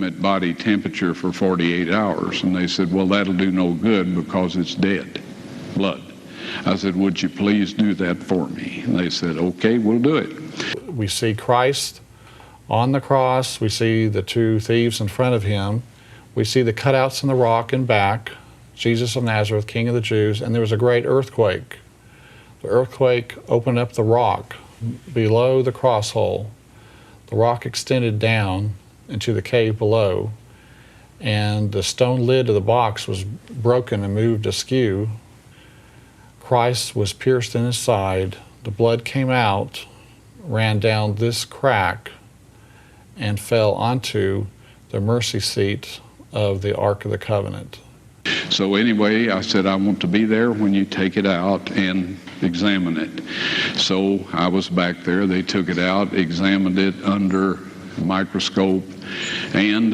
at body temperature for 48 hours. And they said, well, that'll do no good because it's dead blood. I said, would you please do that for me? And they said, okay, we'll do it. We see Christ on the cross. We see the two thieves in front of him. We see the cutouts in the rock and back, Jesus of Nazareth, King of the Jews, and there was a great earthquake. The earthquake opened up the rock below the cross hole. The rock extended down into the cave below, and the stone lid of the box was broken and moved askew. Christ was pierced in his side. The blood came out, ran down this crack, and fell onto the mercy seat of the Ark of the Covenant. So anyway, I said, I want to be there when you take it out and examine it. So I was back there. They took it out, examined it under a microscope, and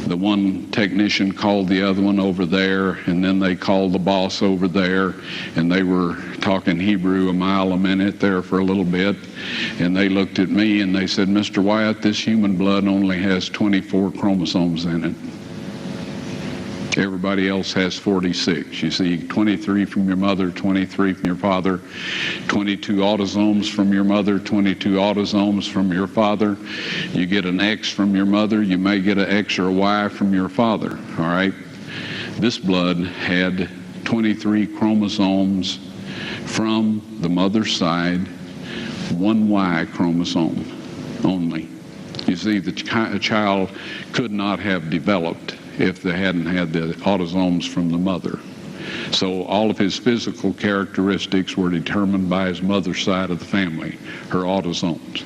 the one technician called the other one over there, and then they called the boss over there, and they were talking Hebrew a mile a minute there for a little bit, and they looked at me and they said, Mr. Wyatt, this human blood only has 24 chromosomes in it. Everybody else has 46. You see 23 from your mother, 23 from your father, 22 autosomes from your mother, 22 autosomes from your father. You get an X from your mother, you may get an X or a Y from your father, all right? This blood had 23 chromosomes from the mother's side, one Y chromosome only. You see, the child could not have developed if they hadn't had the autosomes from the mother. So all of his physical characteristics were determined by his mother's side of the family, her autosomes.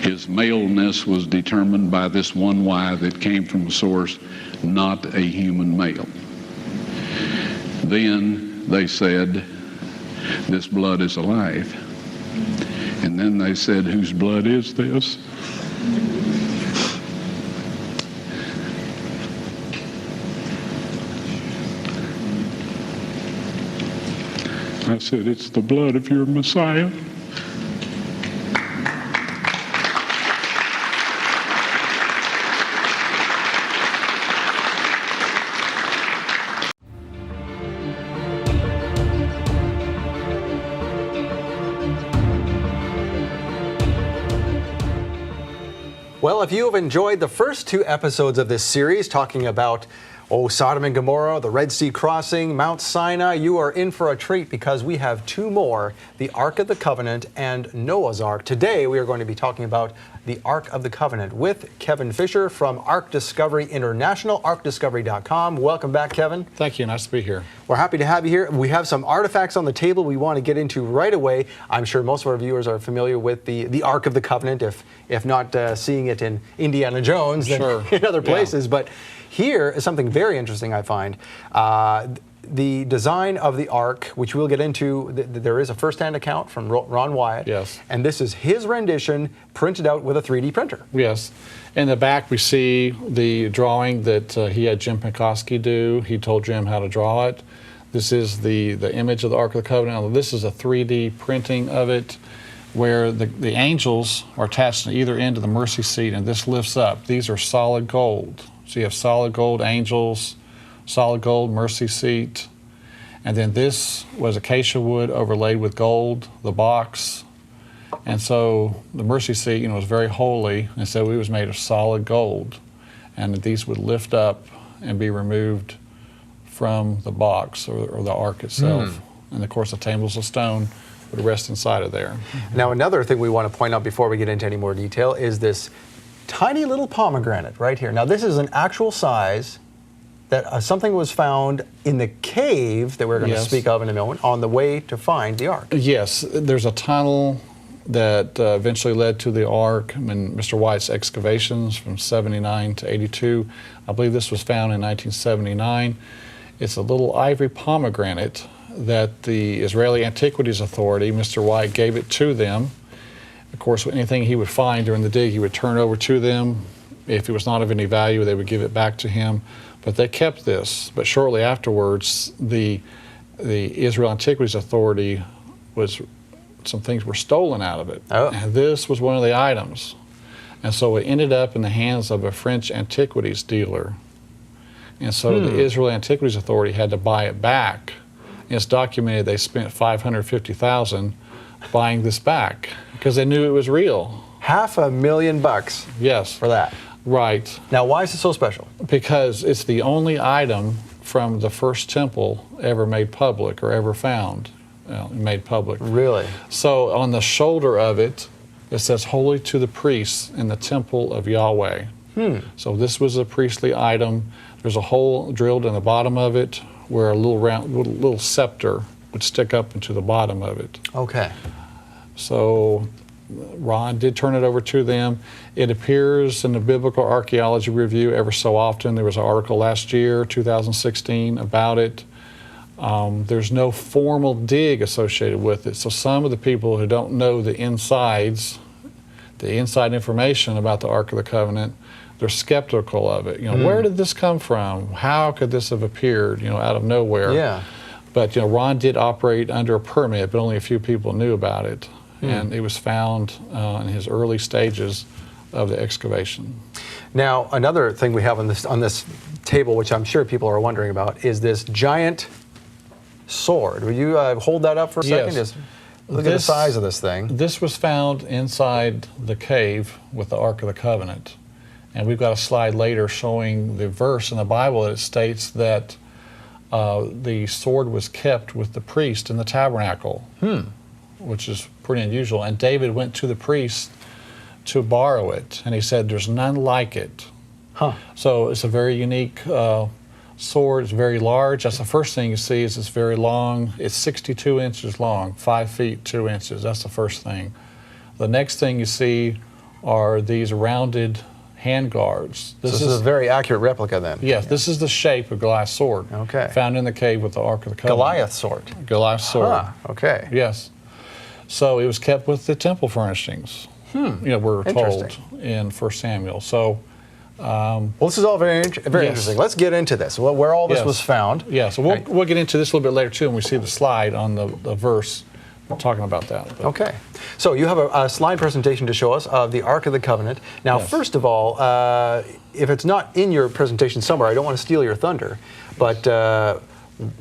His maleness was determined by this one Y that came from a source, not a human male. Then they said, this blood is alive. And then they said, whose blood is this? I said, it's the blood of your Messiah. Well, if you have enjoyed the first two episodes of this series talking about Sodom and Gomorrah, the Red Sea crossing, Mount Sinai, you are in for a treat because we have two more, the Ark of the Covenant and Noah's Ark. Today we are going to be talking about the Ark of the Covenant with Kevin Fisher from Ark Discovery International, arkdiscovery.com. Welcome back, Kevin. Thank you. Nice to be here. We're happy to have you here. We have some artifacts on the table we want to get into right away. I'm sure most of our viewers are familiar with the Ark of the Covenant, if not seeing it in Indiana Jones, then sure, in other places. Yeah. But here is something very interesting, I find. The design of the Ark, which we'll get into, there is a first-hand account from Ron Wyatt. Yes. And this is his rendition printed out with a 3D printer. Yes. In the back, we see the drawing that he had Jim Pekoski do. He told Jim how to draw it. This is the image of the Ark of the Covenant. This is a 3D printing of it, where the angels are attached to either end of the mercy seat, and this lifts up. These are solid gold. So you have solid gold angels, solid gold mercy seat, and then this was acacia wood overlaid with gold, the box. And so the mercy seat, was very holy, and so it was made of solid gold. And these would lift up and be removed from the box or the ark itself. And of course the tables of stone would rest inside of there. Now another thing we want to point out before we get into any more detail is this tiny little pomegranate right here. Now this is an actual size that something was found in the cave that we're going to speak of in a moment on the way to find the Ark. Yes, there's a tunnel that eventually led to the Ark. In Mr. Wyatt's excavations from 79 to 82, I believe this was found in 1979. It's a little ivory pomegranate that the Israeli Antiquities Authority, Mr. Wyatt gave it to them. Of course, anything he would find during the dig, he would turn over to them. If it was not of any value, they would give it back to him. But they kept this. But shortly afterwards, the Israel Antiquities Authority some things were stolen out of it. Oh. And this was one of the items. And so it ended up in the hands of a French antiquities dealer. And so the Israeli Antiquities Authority had to buy it back. And it's documented they spent $550,000 buying this back because they knew it was real. $500,000 Yes. for that. Right. Now, why is it so special? Because it's the only item from the first temple ever made public or ever found made public. Really? So on the shoulder of it, it says, "Holy to the priests in the temple of Yahweh." So this was a priestly item. There's a hole drilled in the bottom of it where a little scepter would stick up into the bottom of it. Okay. So Ron did turn it over to them. It appears in the Biblical Archaeology Review ever so often. There was an article last year, 2016, about it. There's no formal dig associated with it. So some of the people who don't know the inside information about the Ark of the Covenant, they're skeptical of it. Where did this come from? How could this have appeared, out of nowhere? Yeah. But Ron did operate under a permit, but only a few people knew about it. And it was found in his early stages of the excavation. Now, another thing we have on this table, which I'm sure people are wondering about, is this giant sword. Will you hold that up for a second? Yes. Just look at the size of this thing. This was found inside the cave with the Ark of the Covenant. And we've got a slide later showing the verse in the Bible that states that the sword was kept with the priest in the tabernacle, which is pretty unusual. And David went to the priest to borrow it, and he said, "There's none like it." So it's a very unique sword. It's very large. That's the first thing you see is it's very long. It's 62 inches long, 5 feet 2 inches. That's the first thing. The next thing you see are these rounded hand guards. This is a very accurate replica then. Yes, this is the shape of Goliath's sword. Okay. Found in the cave with the Ark of the Covenant. Goliath's sword. Goliath's sword. Okay. Yes. So it was kept with the temple furnishings. We're told in 1 Samuel. So, well, this is all very interesting. Let's get into this. Where all this was found. Yeah. So we'll get into this a little bit later too, when we see the slide on the verse talking about that. But. Okay. So you have a slide presentation to show us of the Ark of the Covenant. Now, first of all, if it's not in your presentation somewhere, I don't want to steal your thunder, but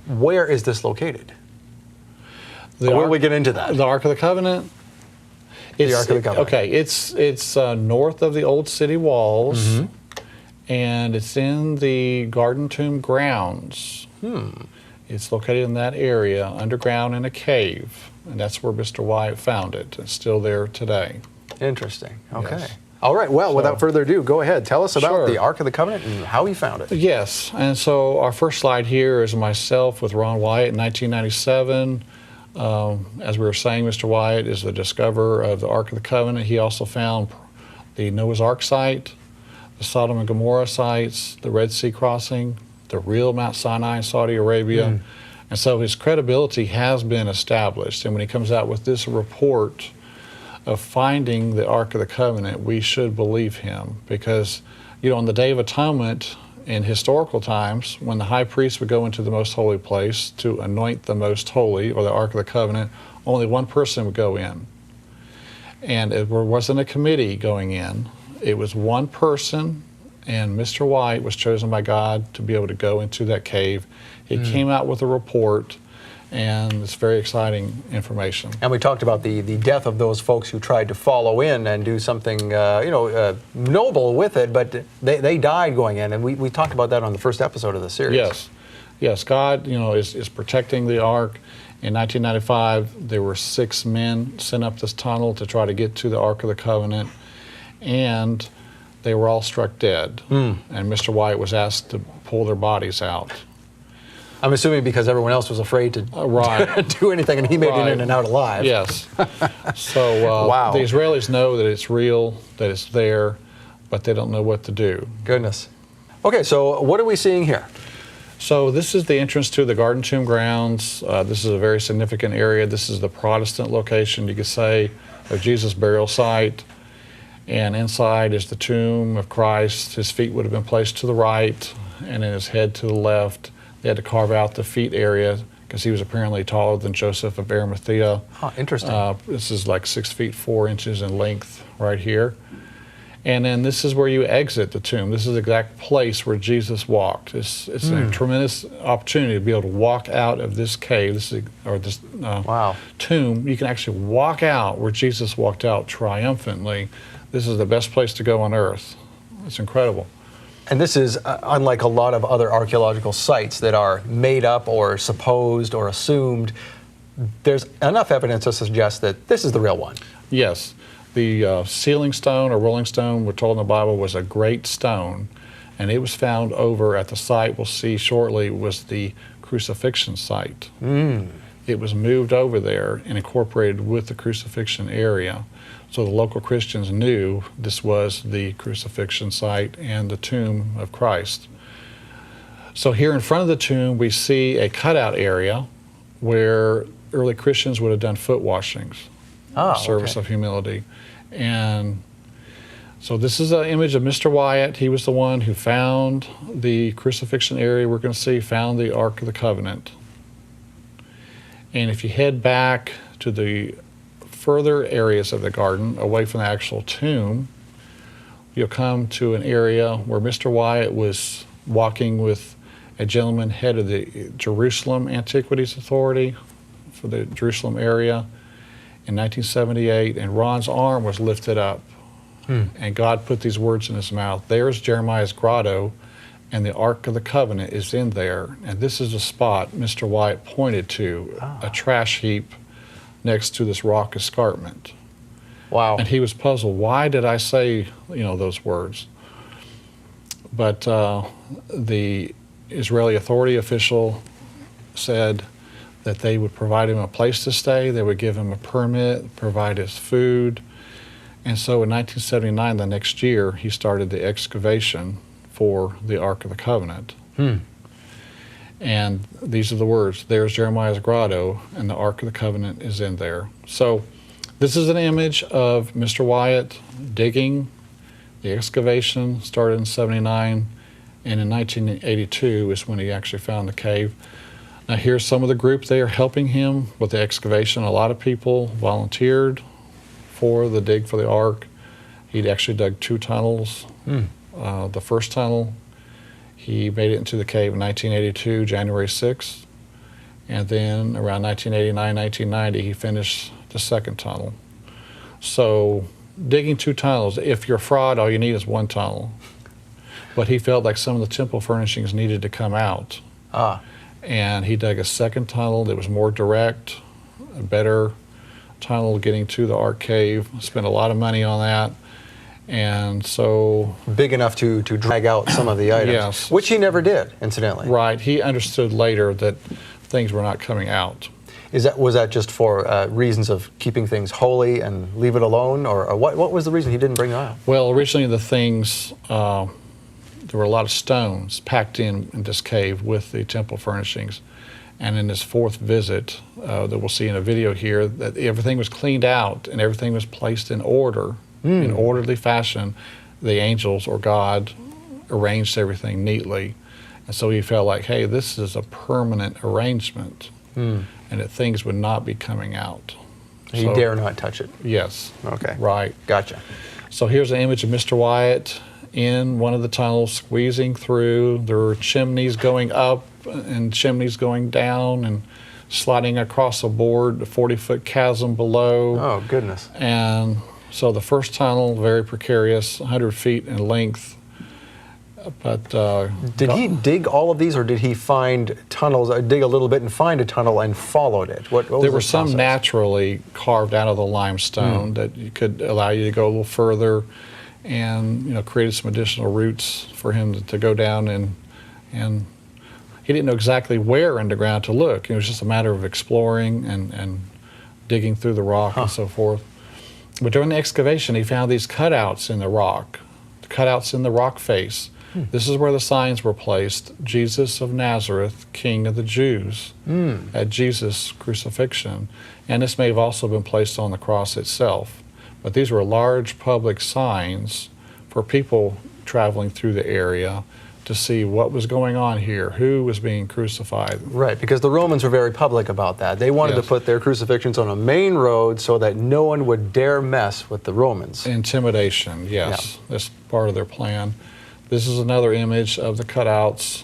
where is this located? Will we get into that? The Ark of the Covenant? The Ark of the Covenant. Okay, it's north of the old city walls, and it's in the Garden Tomb grounds. It's located in that area, underground in a cave, and that's where Mr. Wyatt found it. It's still there today. Interesting. Okay. Yes. All right. Well, without further ado, go ahead. Tell us about Sure. the Ark of the Covenant and how he found it. Yes, and so our first slide here is myself with Ron Wyatt in 1997. As we were saying, Mr. Wyatt is the discoverer of the Ark of the Covenant. He also found the Noah's Ark site, the Sodom and Gomorrah sites, the Red Sea crossing, the real Mount Sinai in Saudi Arabia. And so his credibility has been established. And when he comes out with this report of finding the Ark of the Covenant, we should believe him. Because, on the Day of Atonement, in historical times, when the high priest would go into the most holy place to anoint the most holy, or the Ark of the Covenant, only one person would go in. And it wasn't a committee going in. It was one person, and Mr. Wyatt was chosen by God to be able to go into that cave. He came out with a report, and it's very exciting information. And we talked about the death of those folks who tried to follow in and do something noble with it, but they died going in, and we talked about that on the first episode of the series. Yes. God, is protecting the Ark. In 1995, there were 6 men sent up this tunnel to try to get to the Ark of the Covenant, and they were all struck dead. And Mr. Wyatt was asked to pull their bodies out. I'm assuming because everyone else was afraid to do anything, and he made it in and out alive. Yes. So wow. The Israelis know that it's real, that it's there, but they don't know what to do. Goodness. Okay, so what are we seeing here? So this is the entrance to the Garden Tomb grounds. This is a very significant area. This is the Protestant location, you could say, of Jesus' burial site. And inside is the tomb of Christ. His feet would have been placed to the right, and then his head to the left. They had to carve out the feet area because he was apparently taller than Joseph of Arimathea. Oh, interesting. This is like 6 feet 4 inches in length right here. And then this is where you exit the tomb. This is the exact place where Jesus walked. It's a tremendous opportunity to be able to walk out of this cave, Wow. tomb. You can actually walk out where Jesus walked out triumphantly. This is the best place to go on earth. It's incredible. And this is unlike a lot of other archaeological sites that are made up or supposed or assumed. There's enough evidence to suggest that this is the real one. Yes. The ceiling stone or rolling stone, we're told in the Bible, was a great stone, and it was found over at the site we'll see shortly was the Crucifixion site. It was moved over there and incorporated with the Crucifixion area. So the local Christians knew this was the Crucifixion site and the tomb of Christ. So here in front of the tomb, we see a cutout area where early Christians would have done foot washings, service of humility. And so this is an image of Mr. Wyatt. He was the one who found the crucifixion area we're going to see, found the Ark of the Covenant. And if you head back to the further areas of the garden, away from the actual tomb, you'll come to an area where Mr. Wyatt was walking with a gentleman, head of the Jerusalem Antiquities Authority for the Jerusalem area, in 1978, and Ron's arm was lifted up, and God put these words in his mouth. There's Jeremiah's grotto, and the Ark of the Covenant is in there. And this is a spot Mr. Wyatt pointed to, a trash heap next to this rock escarpment. Wow. And he was puzzled. Why did I say, those words? But the Israeli authority official said that they would provide him a place to stay, they would give him a permit, provide his food. And so in 1979, the next year, he started the excavation for the Ark of the Covenant. And these are the words, there's Jeremiah's grotto, and the Ark of the Covenant is in there. So this is an image of Mr. Wyatt digging. The excavation started in 79, and in 1982 is when he actually found the cave. Now here's some of the group there helping him with the excavation. A lot of people volunteered for the dig for the Ark. He'd actually dug 2 tunnels. The first tunnel, he made it into the cave in 1982, January 6th. And then around 1989, 1990, he finished the second tunnel. So digging 2 tunnels, if you're a fraud, all you need is 1 tunnel. But he felt like some of the temple furnishings needed to come out. And he dug a second tunnel that was more direct, a better tunnel getting to the Ark cave, spent a lot of money on that. And so... big enough to drag out some of the items, yes. Which he never did, incidentally. Right. He understood later that things were not coming out. Was that just for reasons of keeping things holy and leave it alone, or what was the reason he didn't bring them out? Well, originally the things... there were a lot of stones packed in this cave with the temple furnishings. And in his 4th visit, that we'll see in a video here, that everything was cleaned out and everything was placed in order, in orderly fashion. The angels or God arranged everything neatly. And so he felt like, hey, this is a permanent arrangement, and that things would not be coming out. He dare not touch it. Yes. Okay. Right. Gotcha. So here's an image of Mr. Wyatt in one of the tunnels, squeezing through. There were chimneys going up and chimneys going down and sliding across a board, a 40-foot chasm below. Oh, goodness. And so the first tunnel, very precarious, 100 feet in length. But did he dig all of these, or did he find tunnels, dig a little bit and find a tunnel and followed it? What was there were the some process? Naturally carved out of the limestone that could allow you to go a little further, and created some additional routes for him to go down, and he didn't know exactly where underground to look. It was just a matter of exploring and digging through the rock and so forth. But during the excavation, he found these cutouts in the rock, cutouts in the rock face. This is where the signs were placed: Jesus of Nazareth, King of the Jews, at Jesus' crucifixion. And this may have also been placed on the cross itself. But these were large public signs for people traveling through the area to see what was going on here, who was being crucified. Right, because the Romans were very public about that. They wanted to Yes. put their crucifixions on a main road so that no one would dare mess with the Romans. Intimidation, yes. That's part of their plan. This is another image of the cutouts.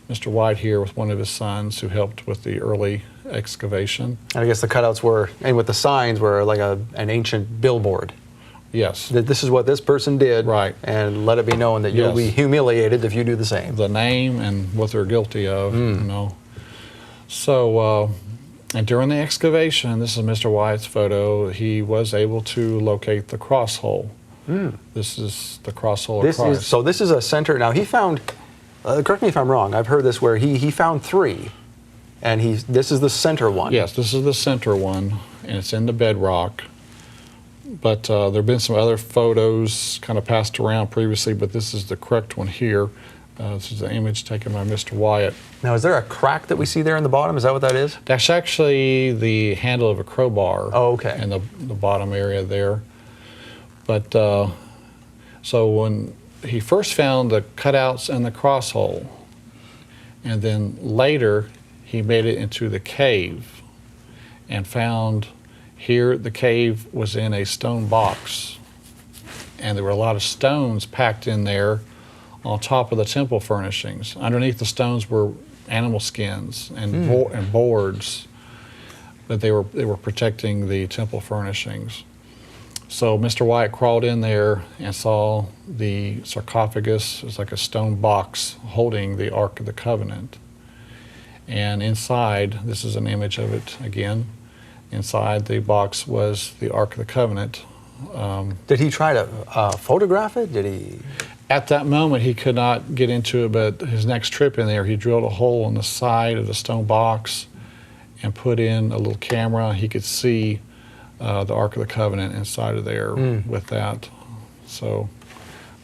Mr. Wyatt here with one of his sons who helped with the early excavation. And I guess the cutouts were, and with the signs, were like an ancient billboard. Yes. That this is what this person did, Right. and let it be known that you'll Yes. be humiliated if you do the same. The name and what they're guilty of, you know. So, and during the excavation, this is Mr. Wyatt's photo, he was able to locate the cross hole. This is the cross hole of Christ. So this is a center. Now he found, correct me if I'm wrong, I've heard this where he found 3, and this is the center one. Yes, this is the center one, and it's in the bedrock. But there have been some other photos kind of passed around previously, but this is the correct one here. This is an image taken by Mr. Wyatt. Now is there a crack that we see there in the bottom? Is that what that is? That's actually the handle of a crowbar. Oh, okay. In the bottom area there. But so when he first found the cutouts and the cross hole, and then later he made it into the cave and found here the cave was in a stone box, and there were a lot of stones packed in there on top of the temple furnishings. Underneath the stones were animal skins and, and boards, but they were protecting the temple furnishings. So Mr. Wyatt crawled in there and saw the sarcophagus. It was like a stone box holding the Ark of the Covenant. And inside, this is an image of it again, inside the box was the Ark of the Covenant. Did he try to photograph it? Did he? At that moment, he could not get into it, but his next trip in there, he drilled a hole in the side of the stone box and put in a little camera. He could see the Ark of the Covenant inside of there with that. So,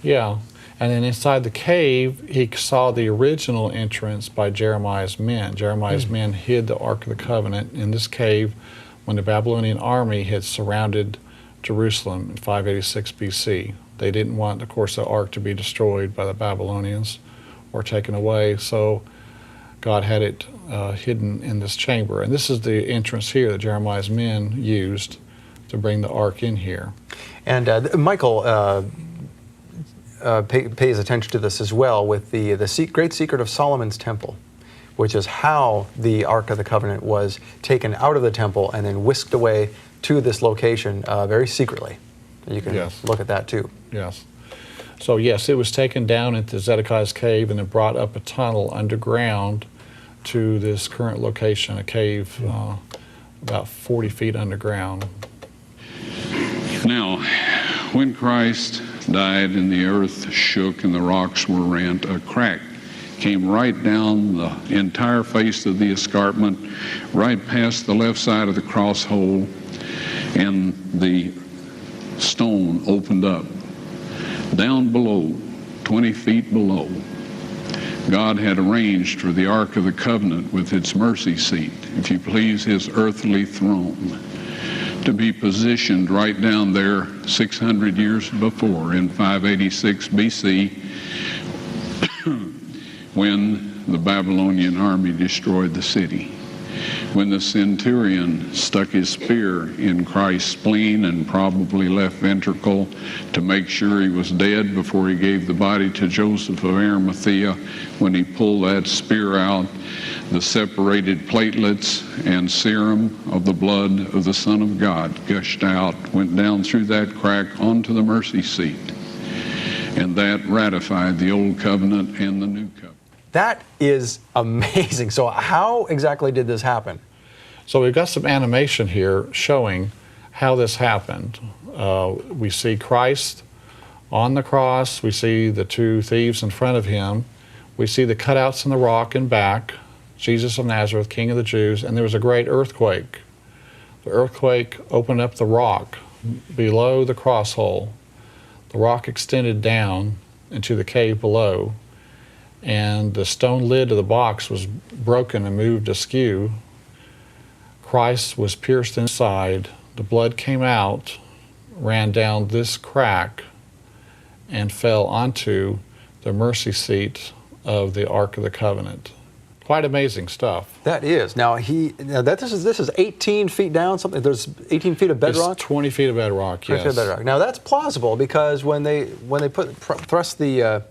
yeah. And then inside the cave, he saw the original entrance by Jeremiah's men. Jeremiah's men hid the Ark of the Covenant in this cave when the Babylonian army had surrounded Jerusalem in 586 BC. They didn't want, of course, the Ark to be destroyed by the Babylonians or taken away, so God had it hidden in this chamber. And this is the entrance here that Jeremiah's men used to bring the Ark in here. And Michael pays attention to this as well with the great secret of Solomon's temple, which is how the Ark of the Covenant was taken out of the temple and then whisked away to this location very secretly. You can look at that too. Yes. So yes, it was taken down into Zedekiah's cave and then brought up a tunnel underground to this current location, a cave about 40 feet underground. Now, when Christ died and the earth shook and the rocks were rent, a crack came right down the entire face of the escarpment, right past the left side of the cross hole, and the stone opened up. Down below, 20 feet below, God had arranged for the Ark of the Covenant with its mercy seat, if you please, his earthly throne, to be positioned right down there 600 years before in 586 BC when the Babylonian army destroyed the city. When the centurion stuck his spear in Christ's spleen and probably left ventricle to make sure he was dead before he gave the body to Joseph of Arimathea, when he pulled that spear out, the separated platelets and serum of the blood of the Son of God gushed out, went down through that crack onto the mercy seat. And that ratified the old covenant and the new covenant. That is amazing. So how exactly did this happen? So we've got some animation here showing how this happened. We see Christ on the cross. We see the two thieves in front of him. We see the cutouts in the rock in back, Jesus of Nazareth, King of the Jews, and there was a great earthquake. The earthquake opened up the rock below the cross hole. The rock extended down into the cave below, and the stone lid of the box was broken and moved askew. Christ was pierced inside. The blood came out, ran down this crack, and fell onto the mercy seat of the Ark of the Covenant. Quite amazing stuff. That is. Now this is 18 feet down. Something. There's 18 feet of bedrock. It's 20 feet of bedrock. 20 Yes. feet of bedrock. Now that's plausible because when they thrust the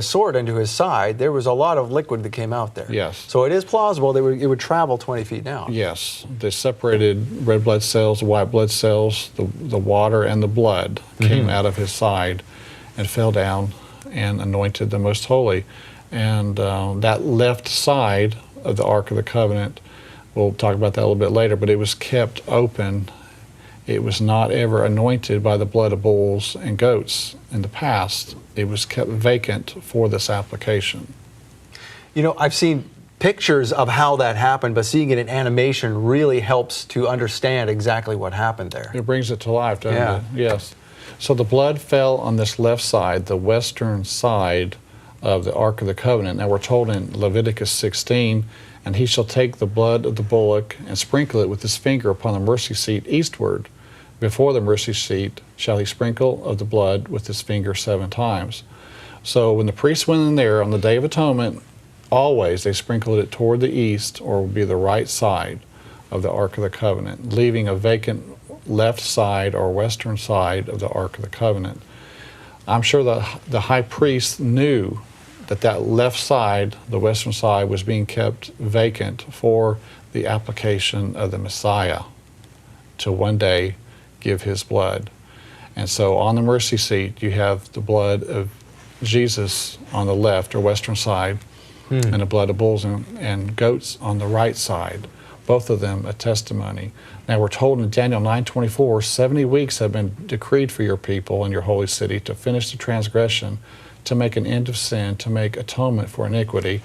sword into his side, there was a lot of liquid that came out there. Yes. So it is plausible that it would travel 20 feet down. Yes. They separated red blood cells, white blood cells, the water and the blood came out of his side and fell down and anointed the Most Holy. And that left side of the Ark of the Covenant, we'll talk about that a little bit later, but it was kept open. It was not ever anointed by the blood of bulls and goats in the past. It was kept vacant for this application. You know, I've seen pictures of how that happened, but seeing it in animation really helps to understand exactly what happened there. It brings it to life, doesn't Yeah. it? Yes. So the blood fell on this left side, the western side of the Ark of the Covenant. Now we're told in Leviticus 16, and he shall take the blood of the bullock and sprinkle it with his finger upon the mercy seat eastward. Before the mercy seat shall he sprinkle of the blood with his finger 7 times. So when the priest went in there on the Day of Atonement, always they sprinkled it toward the east, or would be the right side of the Ark of the Covenant, leaving a vacant left side or western side of the Ark of the Covenant. I'm sure the high priest knew that left side, the western side, was being kept vacant for the application of the Messiah to one day give his blood. And so on the mercy seat, you have the blood of Jesus on the left or western side, and the blood of bulls and goats on the right side, both of them a testimony. Now we're told in Daniel 9:24, 70 weeks have been decreed for your people in your holy city to finish the transgression, to make an end of sin, to make atonement for iniquity,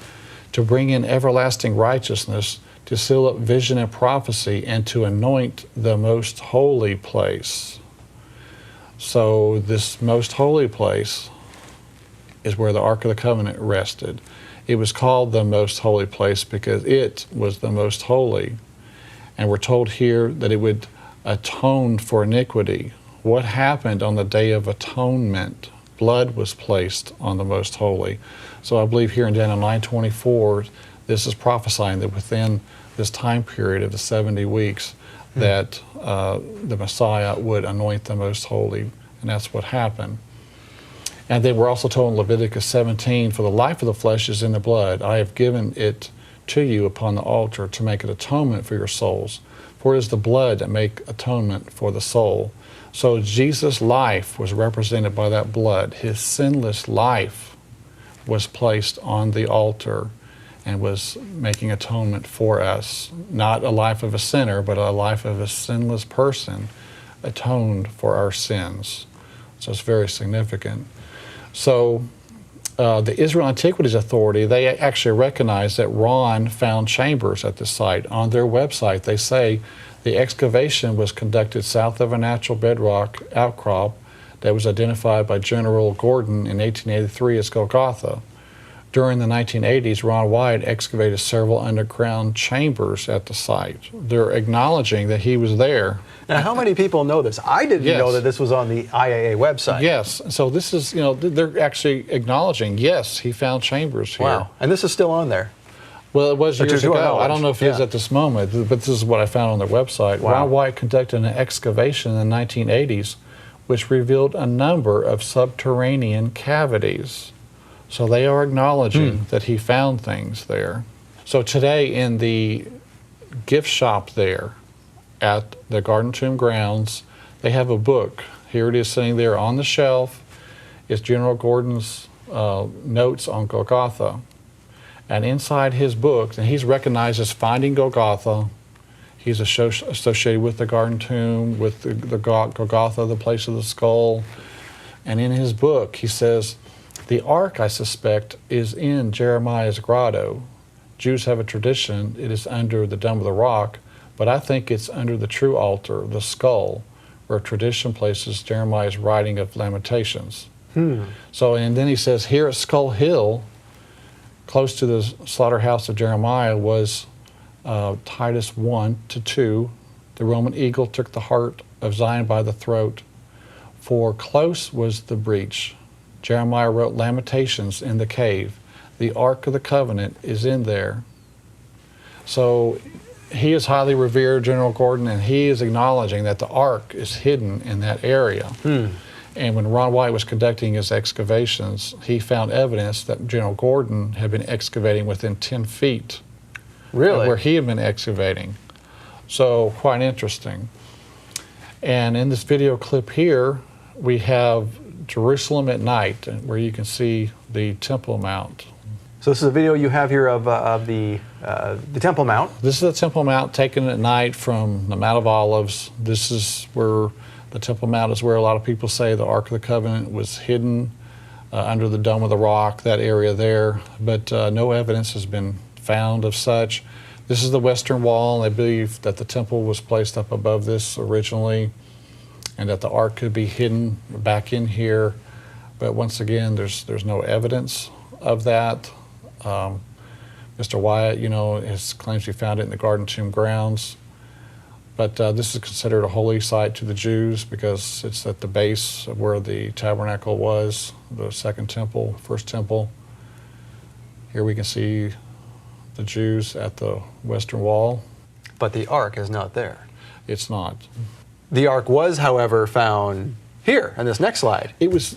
to bring in everlasting righteousness, to seal up vision and prophecy, and to anoint the most holy place. So this most holy place is where the Ark of the Covenant rested. It was called the most holy place because it was the most holy. And we're told here that it would atone for iniquity. What happened on the Day of Atonement? Blood was placed on the most holy. So I believe here in Daniel 9:24, this is prophesying that within this time period of the 70 weeks that the Messiah would anoint the most holy, and that's what happened. And then we're also told in Leviticus 17, for the life of the flesh is in the blood. I have given it to you upon the altar to make an atonement for your souls. For it is the blood that make atonement for the soul. So Jesus' life was represented by that blood. His sinless life was placed on the altar and was making atonement for us. Not a life of a sinner, but a life of a sinless person atoned for our sins. So it's very significant. So the Israeli Antiquities Authority, they actually recognize that Ron found chambers at the site. On their website, they say the excavation was conducted south of a natural bedrock outcrop that was identified by General Gordon in 1883 as Golgotha. During the 1980s, Ron Wyatt excavated several underground chambers at the site. They're acknowledging that he was there. Now, how many people know this? I didn't know that this was on the IAA website. Yes. So this is, they're actually acknowledging, yes, he found chambers here. Wow. And this is still on there. Well, it was years ago. knowledge. I don't know if it is at this moment, but this is what I found on their website. Wow. Ron Wyatt conducted an excavation in the 1980s, which revealed a number of subterranean cavities. So they are acknowledging that he found things there. So today in the gift shop there at the Garden Tomb grounds, they have a book. Here it is sitting there on the shelf. It's General Gordon's notes on Golgotha. And inside his book, and he's recognized as finding Golgotha. He's associated with the Garden Tomb, with the Golgotha, the place of the skull. And in his book, he says, the Ark, I suspect, is in Jeremiah's grotto. Jews have a tradition, it is under the Dome of the Rock, but I think it's under the true altar, the skull, where tradition places Jeremiah's writing of Lamentations. So, and then he says, here at Skull Hill, close to the slaughterhouse of Jeremiah, was Titus 1-2. The Roman eagle took the heart of Zion by the throat, for close was the breach. Jeremiah wrote Lamentations in the cave. the Ark of the Covenant is in there. So he is highly revered, General Gordon, and he is acknowledging that the Ark is hidden in that area. And when Ron Wyatt was conducting his excavations, he found evidence that General Gordon had been excavating within 10 feet of where he had been excavating. So quite interesting. And in this video clip here, we have Jerusalem at night, where you can see the Temple Mount. So this is a video you have here of the Temple Mount. This is the Temple Mount taken at night from the Mount of Olives. This is where the Temple Mount is, where a lot of people say the Ark of the Covenant was hidden under the Dome of the Rock, that area there. But no evidence has been found of such. This is the Western Wall. They believe that the temple was placed up above this originally, and that the Ark could be hidden back in here. But once again, there's no evidence of that. Mr. Wyatt, claims he found it in the Garden Tomb grounds. But this is considered a holy site to the Jews because it's at the base of where the tabernacle was, the second temple, first temple. Here we can see the Jews at the Western Wall. But the Ark is not there. It's not. The Ark was, however, found here on this next slide. It was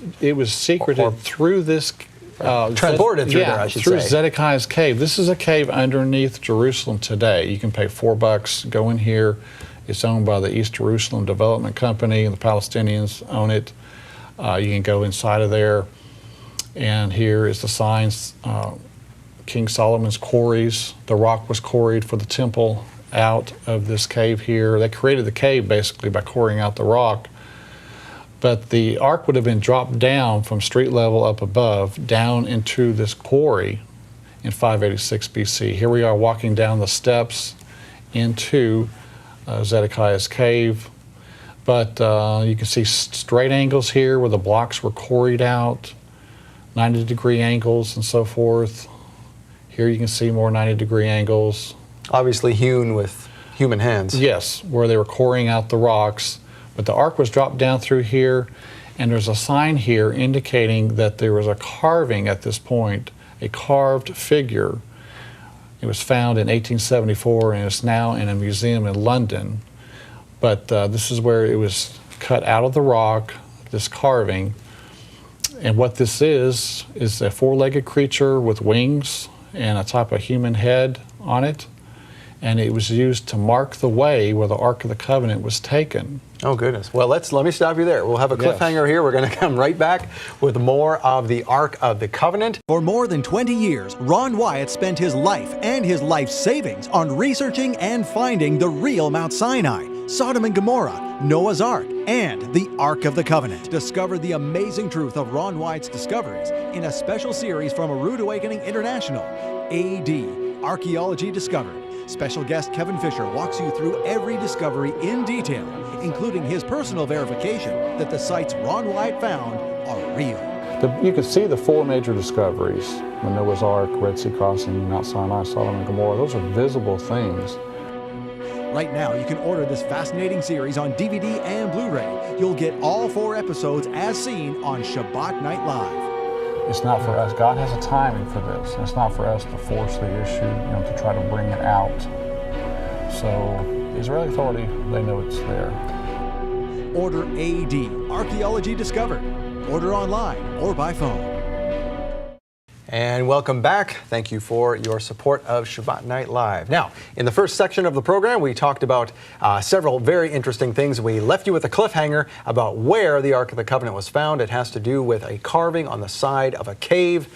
secreted through this. Transported through there, I should through say. Zedekiah's cave. This is a cave underneath Jerusalem today. You can pay $4, go in here. It's owned by the East Jerusalem Development Company, and the Palestinians own it. You can go inside of there, and here is the signs. King Solomon's quarries. The rock was quarried for the temple out of this cave here. They created the cave basically by quarrying out the rock. But the Ark would have been dropped down from street level up above, down into this quarry in 586 BC. Here we are walking down the steps into Zedekiah's cave. But you can see straight angles here where the blocks were quarried out, 90-degree angles and so forth. Here you can see more 90-degree angles. Obviously hewn with human hands. Yes, where they were quarrying out the rocks. But the Ark was dropped down through here, and there's a sign here indicating that there was a carving at this point, a carved figure. It was found in 1874, and it's now in a museum in London. But this is where it was cut out of the rock, this carving. And what this is a four-legged creature with wings and a type of human head on it. And it was used to mark the way where the Ark of the Covenant was taken. Oh, goodness. Well, let me stop you there. We'll have a cliffhanger here. We're going to come right back with more of the Ark of the Covenant. For more than 20 years, Ron Wyatt spent his life and his life savings on researching and finding the real Mount Sinai, Sodom and Gomorrah, Noah's Ark, and the Ark of the Covenant. Discover the amazing truth of Ron Wyatt's discoveries in a special series from A Rude Awakening International, AD, Archaeology Discovered. Special guest Kevin Fisher walks you through every discovery in detail, including his personal verification that the sites Ron Wyatt found are real. You can see the four major discoveries, the Noah's Ark, Red Sea Crossing, Mount Sinai, Sodom and Gomorrah. Those are visible things. Right now, you can order this fascinating series on DVD and Blu-ray. You'll get all 4 episodes as seen on Shabbat Night Live. It's not for us. God has a timing for this. It's not for us to force the issue, to try to bring it out. So the Israeli Authority, they know it's there. Order AD, Archaeology Discovered. Order online or by phone. And welcome back. Thank you for your support of Shabbat Night Live. Now, in the first section of the program, we talked about several very interesting things. We left you with a cliffhanger about where the Ark of the Covenant was found. It has to do with a carving on the side of a cave.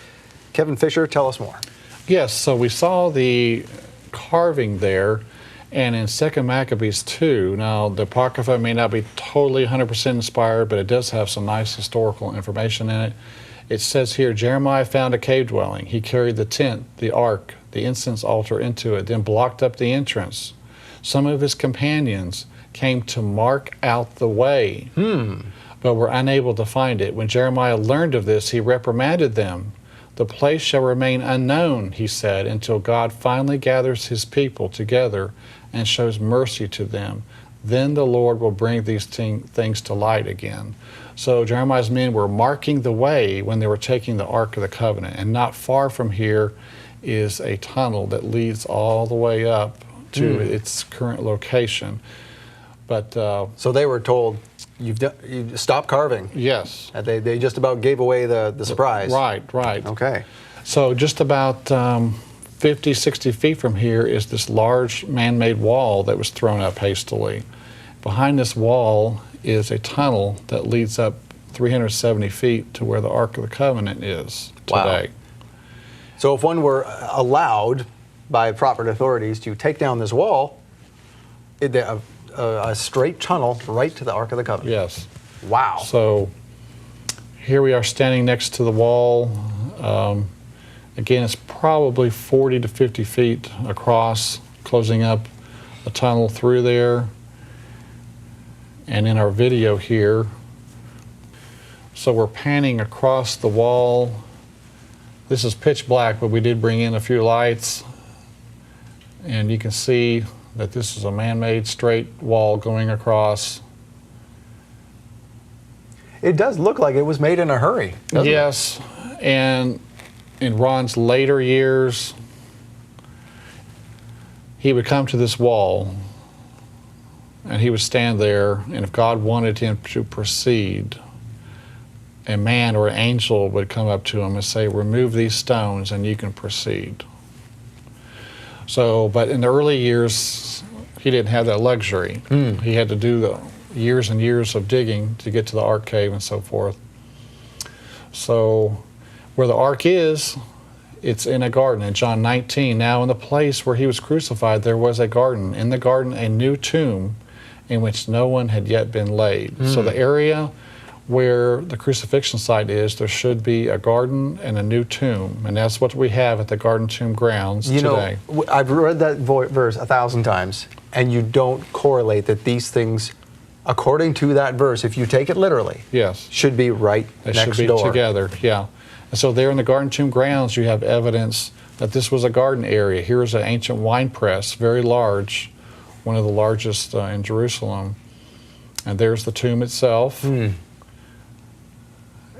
Kevin Fisher, tell us more. Yes, so we saw the carving there, and in 2 Maccabees 2, now the Apocrypha may not be totally 100% inspired, but it does have some nice historical information in it. It says here, Jeremiah found a cave dwelling. He carried the tent, the ark, the incense altar into it, then blocked up the entrance. Some of his companions came to mark out the way, but were unable to find it. When Jeremiah learned of this, he reprimanded them. The place shall remain unknown, he said, until God finally gathers his people together and shows mercy to them. then the Lord will bring these things to light again. So Jeremiah's men were marking the way when they were taking the Ark of the Covenant. And not far from here is a tunnel that leads all the way up to its current location. But so they were told, you stop carving. yes. And they just about gave away the surprise. Right. Okay. So just about 50, 60 feet from here is this large man-made wall that was thrown up hastily. Behind this wall is a tunnel that leads up 370 feet to where the Ark of the Covenant is today. Wow. So if one were allowed by proper authorities to take down this wall, a straight tunnel right to the Ark of the Covenant. Yes. Wow. So here we are standing next to the wall. Again, it's probably 40 to 50 feet across, closing up a tunnel through there. And in our video here, so we're panning across the wall. This is pitch black, but we did bring in a few lights. And you can see that this is a man-made straight wall going across. It does look like it was made in a hurry, doesn't it? Yes, and in Ron's later years, he would come to this wall and he would stand there, and if God wanted him to proceed, a man or an angel would come up to him and say, remove these stones and you can proceed. So, but in the early years, he didn't have that luxury. He had to do the years and years of digging to get to the Ark cave and so forth. So where the Ark is, it's in a garden in John 19. Now in the place where he was crucified, there was a garden. In the garden, a new tomb in which no one had yet been laid. So the area where the crucifixion site is, there should be a garden and a new tomb. And that's what we have at the Garden Tomb grounds today. Know, I've read that verse 1,000 times, and you don't correlate that these things, according to that verse, if you take it literally, Yes. should be right They next should be door. together, yeah. And so there in the Garden Tomb grounds, you have evidence that this was a garden area. Here's an ancient wine press, very large, one of the largest in Jerusalem. And there's the tomb itself.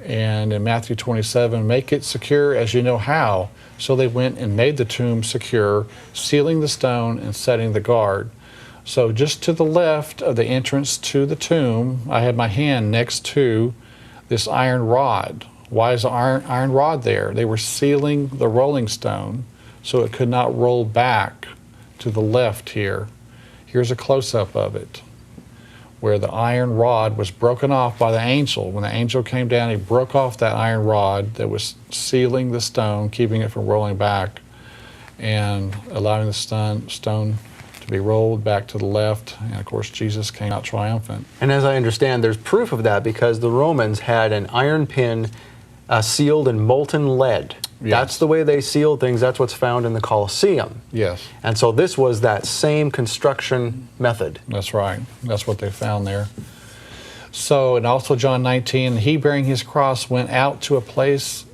And in Matthew 27, make it secure as you know how. So they went and made the tomb secure, sealing the stone and setting the guard. So just to the left of the entrance to the tomb, I had my hand next to this iron rod. Why is the iron rod there? They were sealing the rolling stone so it could not roll back to the left here. Here's a close-up of it, where the iron rod was broken off by the angel. When the angel came down, he broke off that iron rod that was sealing the stone, keeping it from rolling back, and allowing the stone to be rolled back to the left. And of course, Jesus came out triumphant. And as I understand, there's proof of that because the Romans had an iron pin sealed in molten lead. Yes. That's the way they sealed things. That's what's found in the Colosseum. Yes, And so this was that same construction method. that's right. That's what they found there. So, and also John 19, he bearing his cross went out to a place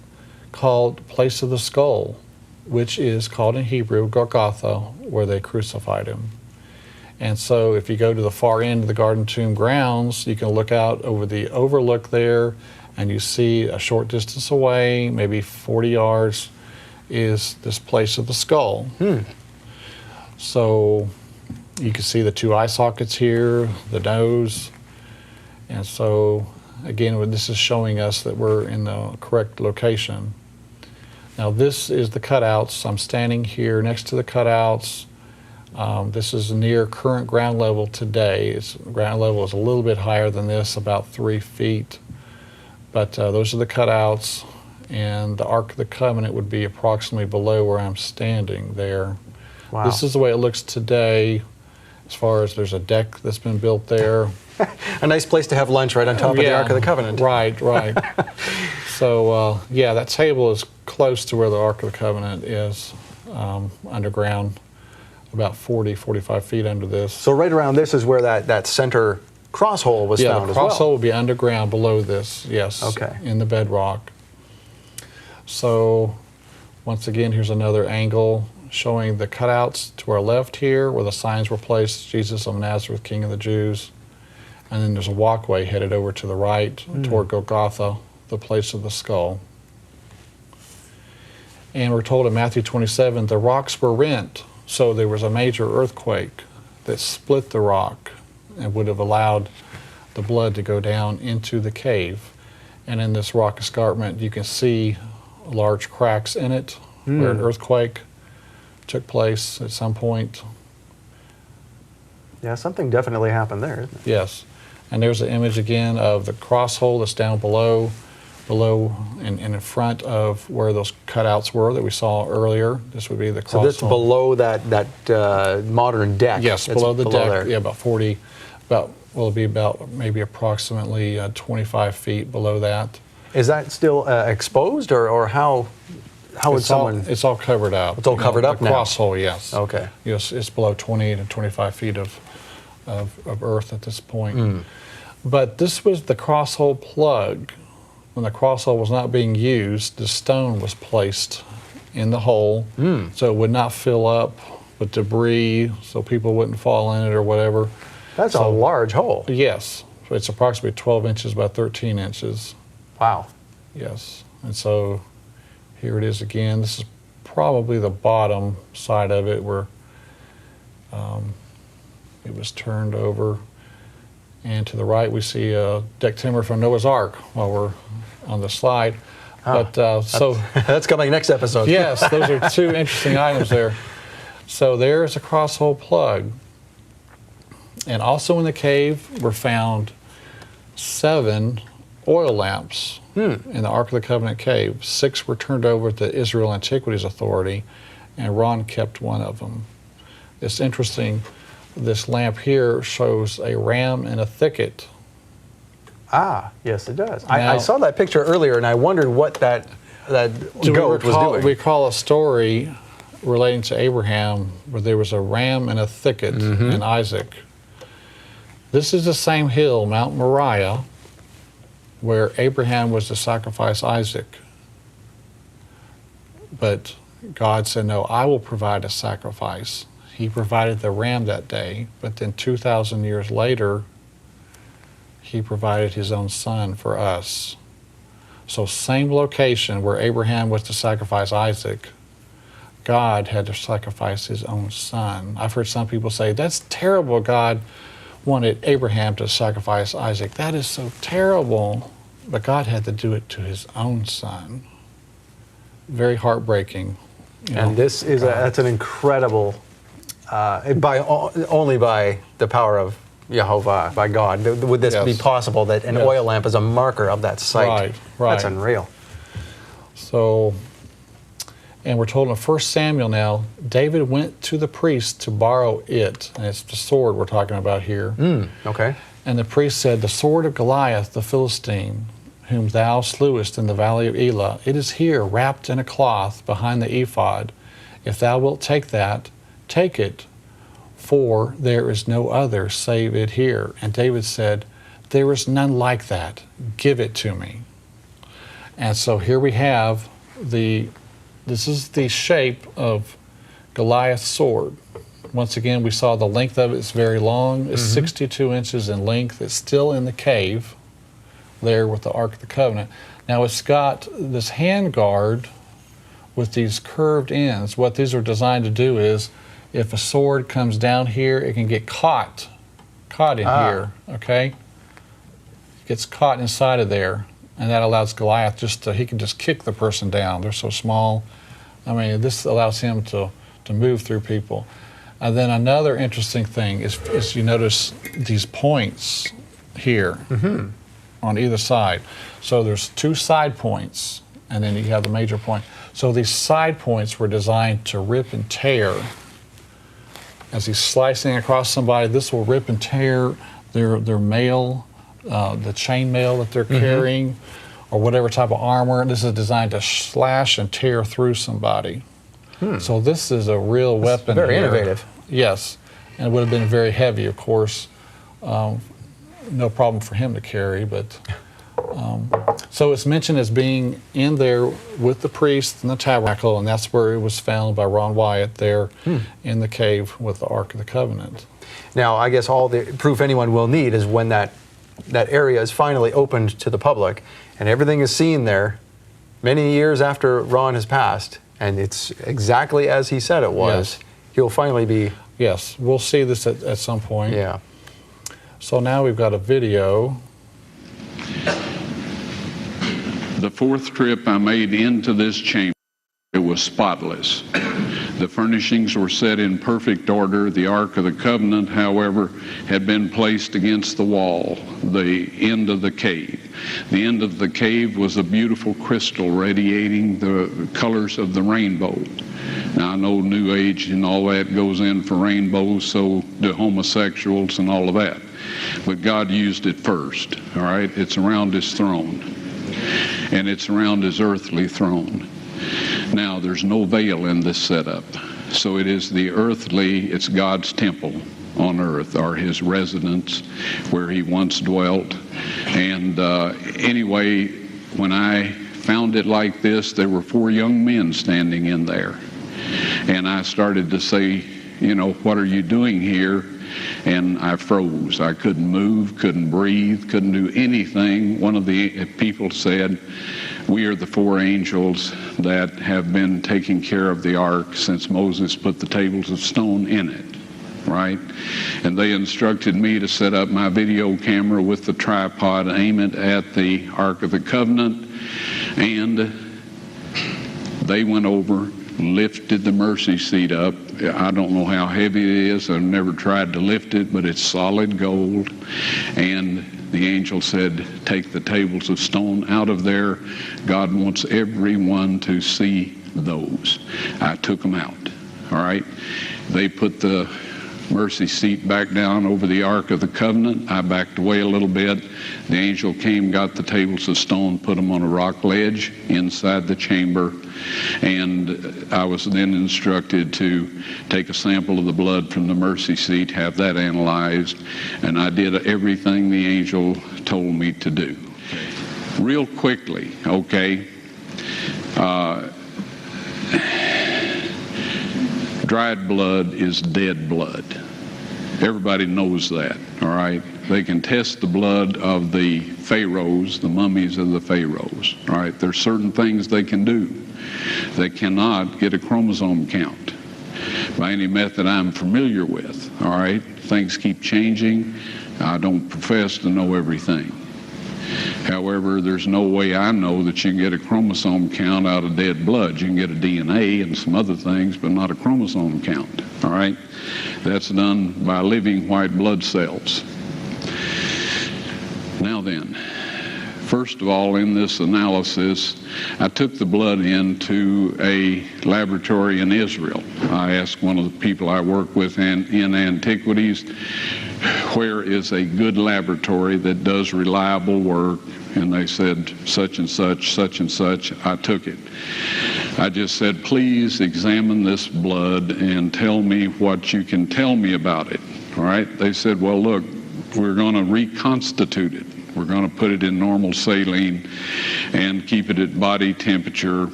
called Place of the Skull, which is called in Hebrew Golgotha, where they crucified him. And so if you go to the far end of the Garden Tomb grounds, you can look out over the overlook there, and you see a short distance away, maybe 40 yards, is this Place of the Skull. So you can see the two eye sockets here, the nose. And so, again, this is showing us that we're in the correct location. Now this is the cutouts. I'm standing here next to the cutouts. This is near current ground level today. Ground level is a little bit higher than this, about 3 feet. But those are the cutouts, and the Ark of the Covenant would be approximately below where I'm standing there. Wow. This is the way it looks today, as far as there's a deck that's been built there. A nice place to have lunch right on top of the Ark of the Covenant. Right. So, yeah, that table is close to where the Ark of the Covenant is, underground, about 40, 45 feet under this. So right around this is where that center cross hole was found the as well. cross hole will be underground below this, yes. Okay. In the bedrock. So, once again, here's another angle. showing the cutouts to our left here where the signs were placed, Jesus of Nazareth, King of the Jews. And then there's a walkway headed over to the right toward Golgotha, the place of the skull. And we're told in Matthew 27, the rocks were rent. So there was a major earthquake that split the rock and would have allowed the blood to go down into the cave. And in this rock escarpment, you can see large cracks in it where an earthquake took place at some point. Yeah, something definitely happened there, isn't it? Yes. And there's an image again of the cross hole that's down below and in front of where those cutouts were that we saw earlier. This would be the cross hole. So that's below that modern deck. Yes, it's below the deck. there. Yeah, it'll be about maybe approximately 25 feet below that. Is that still exposed, or how would someone? It's all covered up. It's all covered up the now? Cross hole, yes. Okay. Yes, it's below 20 to 25 feet of earth at this point. But this was the cross hole plug. When the cross hole was not being used, the stone was placed in the hole so it would not fill up with debris, so people wouldn't fall in it or whatever. That's a large hole. Yes. It's approximately 12 inches by 13 inches. Wow. Yes. And so here it is again. This is probably the bottom side of it where it was turned over. And to the right, we see deck timber from Noah's Ark while we're on the slide. But that's coming next episode. Yes, those are two interesting items there. So there's a cross hole plug. And also in the cave were found 7 oil lamps in the Ark of the Covenant cave. 6 were turned over to the Israeli Antiquities Authority, and Ron kept one of them. It's interesting, this lamp here shows a ram in a thicket. Ah, yes, it does. I saw that picture earlier, and I wondered what that goat was doing. We recall a story relating to Abraham where there was a ram in a thicket in Isaac. This is the same hill, Mount Moriah, where Abraham was to sacrifice Isaac. But God said, no, I will provide a sacrifice. He provided the ram that day, but then 2,000 years later, he provided his own son for us. So same location where Abraham was to sacrifice Isaac, God had to sacrifice his own son. I've heard some people say, that's terrible, God wanted Abraham to sacrifice Isaac. That is so terrible. But God had to do it to his own son. Very heartbreaking. And this is that's an incredible, only by the power of Jehovah, by God, would this be possible that an oil lamp is a marker of that site. Right. That's unreal. So, and we're told in 1 Samuel now, David went to the priest to borrow it. And it's the sword we're talking about here. Okay. And the priest said, the sword of Goliath, the Philistine, whom thou slewest in the valley of Elah, it is here, wrapped in a cloth behind the ephod. If thou wilt take that, take it, for there is no other save it here. And David said, there is none like that. Give it to me. And so here we have this is the shape of Goliath's sword. Once again, we saw the length of it is very long. It's 62 inches in length. It's still in the cave there with the Ark of the Covenant. Now it's got this hand guard with these curved ends. What these are designed to do is, if a sword comes down here, it can get caught in here, okay? It gets caught inside of there, and that allows Goliath he can just kick the person down. They're so small. I mean, this allows him to move through people. And then another interesting thing is you notice these points here on either side. So there's 2 side points, and then you have the major point. So these side points were designed to rip and tear. As he's slicing across somebody, this will rip and tear their mail, the chain mail that they're carrying, or whatever type of armor. This is designed to slash and tear through somebody. So this is a real weapon. Very innovative. Yes, and it would have been very heavy, of course. No problem for him to carry, but So it's mentioned as being in there with the priests in the tabernacle, and that's where it was found by Ron Wyatt there in the cave with the Ark of the Covenant. Now, I guess all the proof anyone will need is when that area is finally opened to the public and everything is seen there many years after Ron has passed, and it's exactly as he said it was. Yes. He'll finally be... Yes, we'll see this at some point. Yeah. So now we've got a video. The fourth trip I made into this chamber, it was spotless. The furnishings were set in perfect order. The Ark of the Covenant, however, had been placed against the wall, the end of the cave. The end of the cave was a beautiful crystal radiating the colors of the rainbow. Now, I know New Age and all that goes in for rainbows, so do homosexuals and all of that. But God used it first, all right? It's around his throne, and it's around his earthly throne. Now, there's no veil in this setup. So it is the earthly, it's God's temple on earth, or his residence where he once dwelt. And anyway, when I found it like this, there were 4 young men standing in there. And I started to say, you know, what are you doing here? And I froze. I couldn't move, couldn't breathe, couldn't do anything. One of the people said, we are the 4 angels that have been taking care of the ark since Moses put the tables of stone in it, right? And they instructed me to set up my video camera with the tripod, aim it at the Ark of the Covenant, and they went over, lifted the mercy seat up. I don't know how heavy it is. I've never tried to lift it, but it's solid gold. And the angel said, take the tables of stone out of there. God wants everyone to see those. I took them out, all right? They put the mercy seat back down over the Ark of the Covenant. I backed away a little bit. The angel came, got the tables of stone, put them on a rock ledge inside the chamber, and I was then instructed to take a sample of the blood from the mercy seat, have that analyzed, and I did everything the angel told me to do. Real quickly, okay, dried blood is dead blood. Everybody knows that, all right? They can test the blood of the pharaohs, the mummies of the pharaohs, all right? There's certain things they can do. They cannot get a chromosome count by any method I'm familiar with, all right? Things keep changing. I don't profess to know everything. However, there's no way I know that you can get a chromosome count out of dead blood. You can get a DNA and some other things, but not a chromosome count, all right? That's done by living white blood cells. Now then, first of all, in this analysis, I took the blood into a laboratory in Israel. I asked one of the people I work with in Antiquities, where is a good laboratory that does reliable work? And they said, such and such, such and such. I took it. I just said, please examine this blood and tell me what you can tell me about it. All right? They said, well, look, we're going to reconstitute it. We're going to put it in normal saline and keep it at body temperature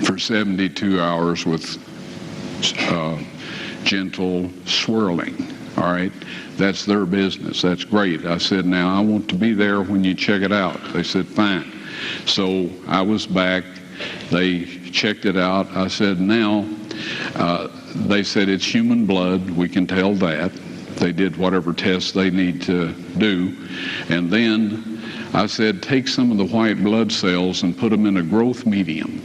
for 72 hours with gentle swirling. All right, that's their business. That's great. I said, now I want to be there when you check it out. They said, fine. So I was back. They checked it out. I said, now, they said it's human blood. We can tell that. They did whatever tests they need to do. And then I said, take some of the white blood cells and put them in a growth medium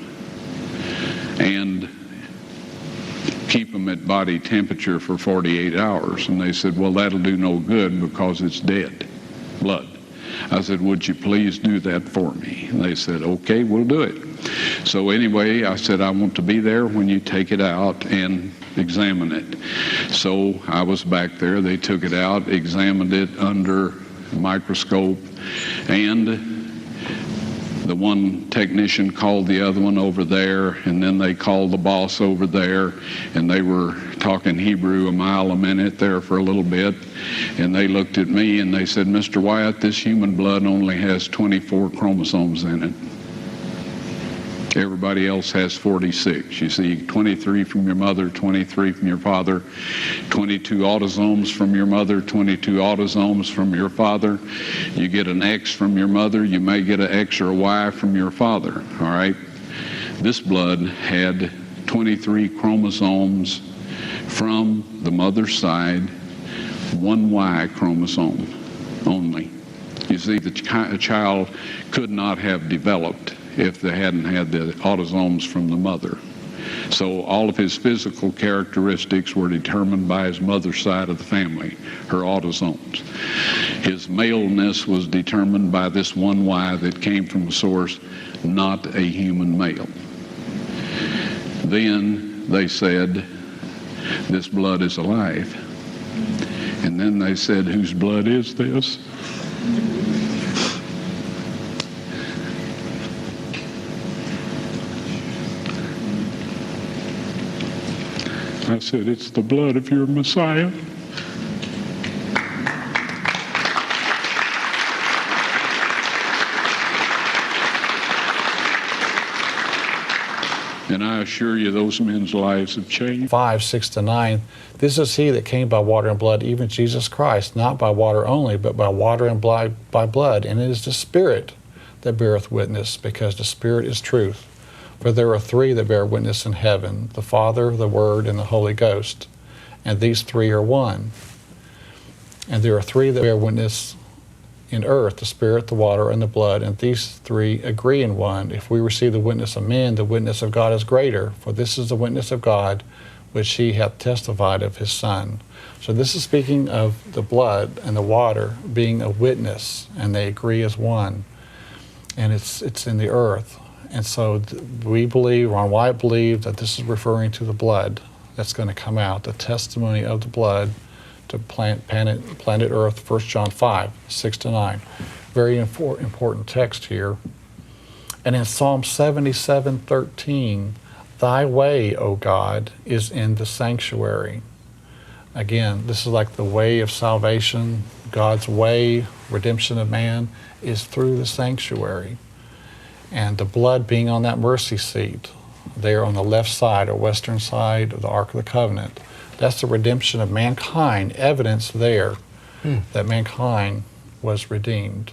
and keep them at body temperature for 48 hours. And they said, well, that'll do no good because it's dead blood. I said, would you please do that for me? And they said, okay, we'll do it. So anyway, I said, I want to be there when you take it out and examine it. So I was back there. They took it out, examined it under a microscope, and The one technician called the other one over there, and then they called the boss over there, and they were talking Hebrew a mile a minute there for a little bit, and they looked at me and they said, "Mr. Wyatt, this human blood only has 24 chromosomes in it. Everybody else has 46. You see, 23 from your mother, 23 from your father, 22 autosomes from your mother, 22 autosomes from your father. You get an X from your mother, you may get an X or a Y from your father, all right? This blood had 23 chromosomes from the mother's side, one Y chromosome only. You see, the child could not have developed if they hadn't had the autosomes from the mother. So all of his physical characteristics were determined by his mother's side of the family, her autosomes. His maleness was determined by this one Y that came from a source, not a human male. Then they said, this blood is alive. And then they said, whose blood is this? I said, it's the blood of your Messiah. And I assure you, those men's lives have changed. 5, 6 to 9, this is he that came by water and blood, even Jesus Christ, not by water only, but by water and by blood. And it is the Spirit that beareth witness, because the Spirit is truth. For there are three that bear witness in heaven, the Father, the Word, and the Holy Ghost. And these three are one. And there are three that bear witness in earth, the Spirit, the water, and the blood, and these three agree in one. If we receive the witness of men, the witness of God is greater, for this is the witness of God, which he hath testified of his Son. So this is speaking of the blood and the water being a witness, and they agree as one. And it's in the earth. And so we believe, Ron Wyatt believed, that this is referring to the blood that's going to come out, the testimony of the blood to planet Earth, 1 John 5, 6 to 9. Very important text here. And in Psalm 77:13, thy way, O God, is in the sanctuary. Again, this is like the way of salvation. God's way, redemption of man, is through the sanctuary. And the blood being on that mercy seat, there on the left side or western side of the Ark of the Covenant, that's the redemption of mankind, evidence there that mankind was redeemed.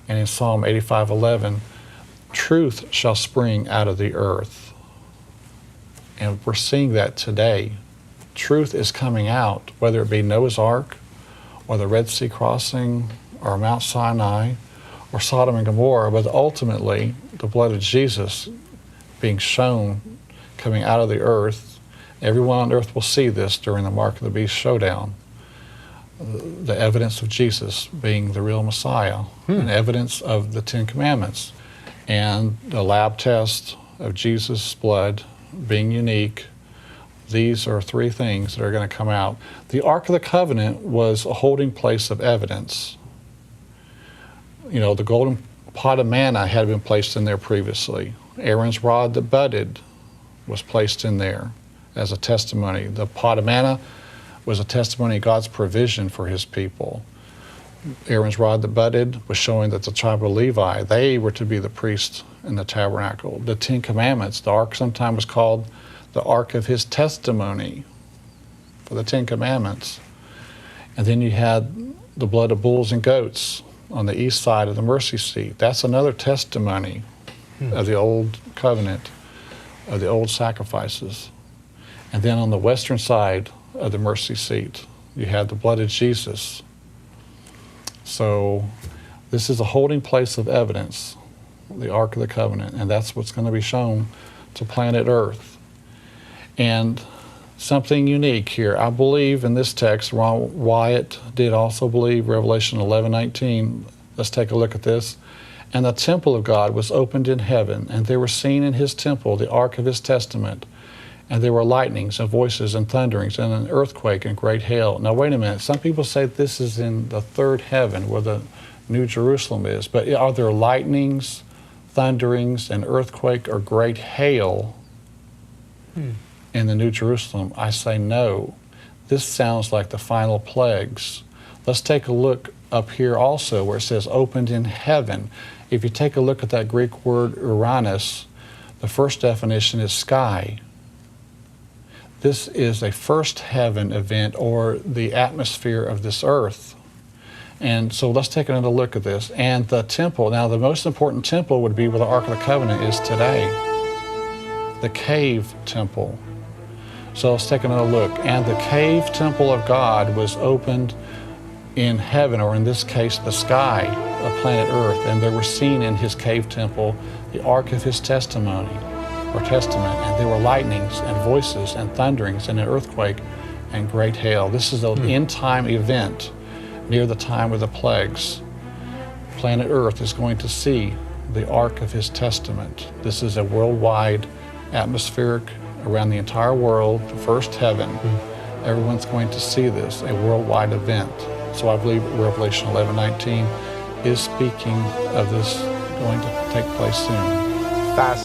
And in Psalm 85:11, truth shall spring out of the earth. And we're seeing that today. Truth is coming out, whether it be Noah's Ark or the Red Sea crossing or Mount Sinai or Sodom and Gomorrah, but ultimately the blood of Jesus being shown coming out of the earth. Everyone on earth will see this during the Mark of the Beast showdown. The evidence of Jesus being the real Messiah, and evidence of the Ten Commandments, and the lab test of Jesus' blood being unique. These are three things that are going to come out. The Ark of the Covenant was a holding place of evidence. You know, the golden pot of manna had been placed in there previously. Aaron's rod that budded was placed in there as a testimony. The pot of manna was a testimony of God's provision for his people. Aaron's rod that budded was showing that the tribe of Levi, they were to be the priests in the tabernacle. The Ten Commandments, the ark sometimes was called the Ark of his testimony for the Ten Commandments. And then you had the blood of bulls and goats on the east side of the mercy seat. That's another testimony of the old covenant, of the old sacrifices. And then on the western side of the mercy seat, you had the blood of Jesus. So this is a holding place of evidence, the Ark of the Covenant, and that's what's going to be shown to planet Earth. And something unique here. I believe in this text, Ron Wyatt did also believe, Revelation 11:19. Let's take a look at this. And the temple of God was opened in heaven, and there were seen in his temple the ark of his testament. And there were lightnings and voices and thunderings and an earthquake and great hail. Now wait a minute. Some people say this is in the third heaven where the New Jerusalem is. But are there lightnings, thunderings, an earthquake, or great hail in the New Jerusalem? I say no. This sounds like the final plagues. Let's take a look up here also where it says opened in heaven. If you take a look at that Greek word Uranus, the first definition is sky. This is a first heaven event, or the atmosphere of this earth. And so let's take another look at this. And the temple, now the most important temple would be where the Ark of the Covenant is today, the cave temple. So let's take another look. And the cave temple of God was opened in heaven, or in this case, the sky of planet Earth. And there were seen in his cave temple the ark of his testimony, or testament. And there were lightnings and voices and thunderings and an earthquake and great hail. This is an end-time event near the time of the plagues. Planet Earth is going to see the ark of his testament. This is a worldwide atmospheric around the entire world, the first heaven. Everyone's going to see this, a worldwide event. So I believe Revelation 11:19 is speaking of this going to take place soon. Fascinating.